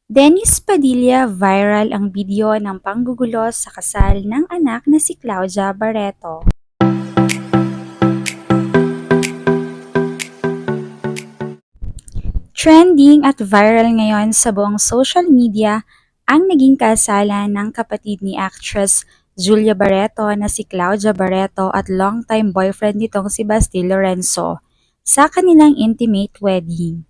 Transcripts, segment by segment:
Dennis Padilla viral ang video ng panggugulo sa kasal ng anak na si Claudia Barreto. Trending at viral ngayon sa buong social media ang naging kasalan ng kapatid ni actress Julia Barreto na si Claudia Barreto at longtime boyfriend nitong si Basti Lorenzo sa kanilang intimate wedding.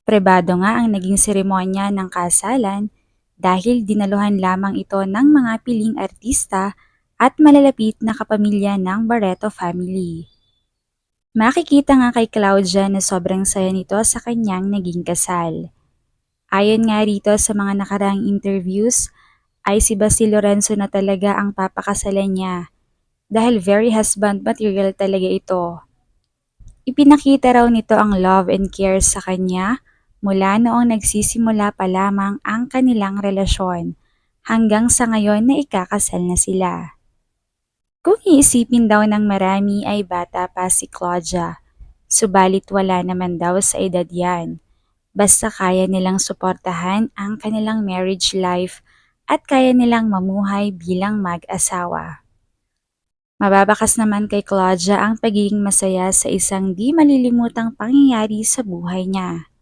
Pribado nga ang naging seremonya ng kasalan dahil dinaluhan lamang ito ng mga piling artista at malalapit na kapamilya ng Barreto family. Makikita nga kay Claudia na sobrang saya nito sa kanyang naging kasal. Ayon nga rito sa mga nakaraang interviews, ay si Basti Lorenzo na talaga ang papakasalan niya dahil very husband material talaga ito. Ipinakita raw nito ang love and care sa kanya mula noong nagsisimula pa lamang ang kanilang relasyon hanggang sa ngayon na ikakasal na sila. Kung iisipin daw ng marami ay bata pa si Claudia, subalit wala naman daw sa edad yan. Basta kaya nilang suportahan ang kanilang marriage life at kaya nilang mamuhay bilang mag-asawa. Mababakas naman kay Claudia ang pagiging masaya sa isang di malilimutang pangyayari sa buhay niya.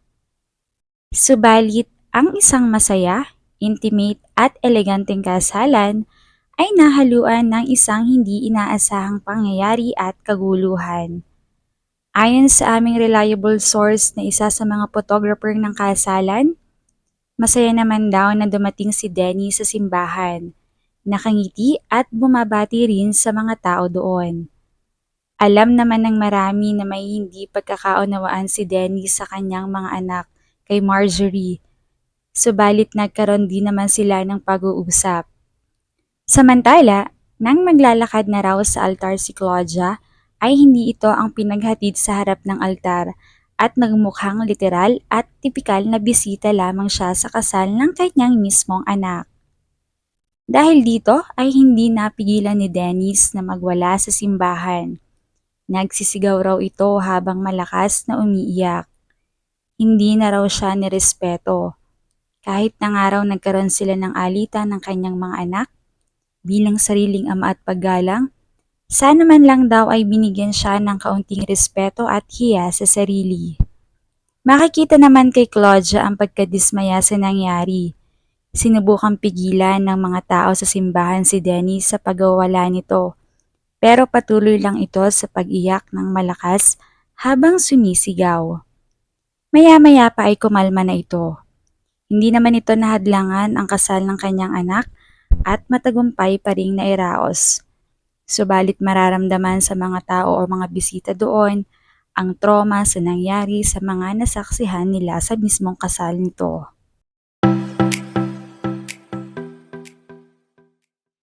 Subalit, ang isang masaya, intimate at eleganteng kasalan ay nahaluan ng isang hindi inaasahang pangyayari at kaguluhan. Ayon sa aming reliable source na isa sa mga photographer ng kasalan, masaya naman daw na dumating si Denny sa simbahan, nakangiti at bumabati rin sa mga tao doon. Alam naman ng marami na may hindi pagkakaunawaan si Denny sa kanyang mga anak kay Marjorie, subalit nagkaroon din naman sila ng pag-uusap. Samantala, nang maglalakad na raw sa altar si Claudia, ay hindi ito ang pinaghatid sa harap ng altar at nagmukhang literal at tipikal na bisita lamang siya sa kasal ng kanyang mismong anak. Dahil dito ay hindi napigilan ni Dennis na magwala sa simbahan. Nagsisigaw raw ito habang malakas na umiiyak. Hindi na raw siya nirespeto. Kahit na nga raw nagkaroon sila ng alitan ng kanyang mga anak, bilang sariling ama at paggalang, sana man lang daw ay binigyan siya ng kaunting respeto at hiya sa sarili. Makikita naman kay Claudia ang pagkadismaya sa nangyari. Sinubukang pigilan ng mga tao sa simbahan si Denny sa pagwawala nito, pero patuloy lang ito sa pag-iyak ng malakas habang sumisigaw. Maya-maya pa ay kumalma na ito. Hindi naman ito nahadlangan ang kasal ng kanyang anak at matagumpay pa ring nairaos. Subalit mararamdaman sa mga tao o mga bisita doon ang trauma sa nangyari sa mga nasaksihan nila sa mismong kasal nito.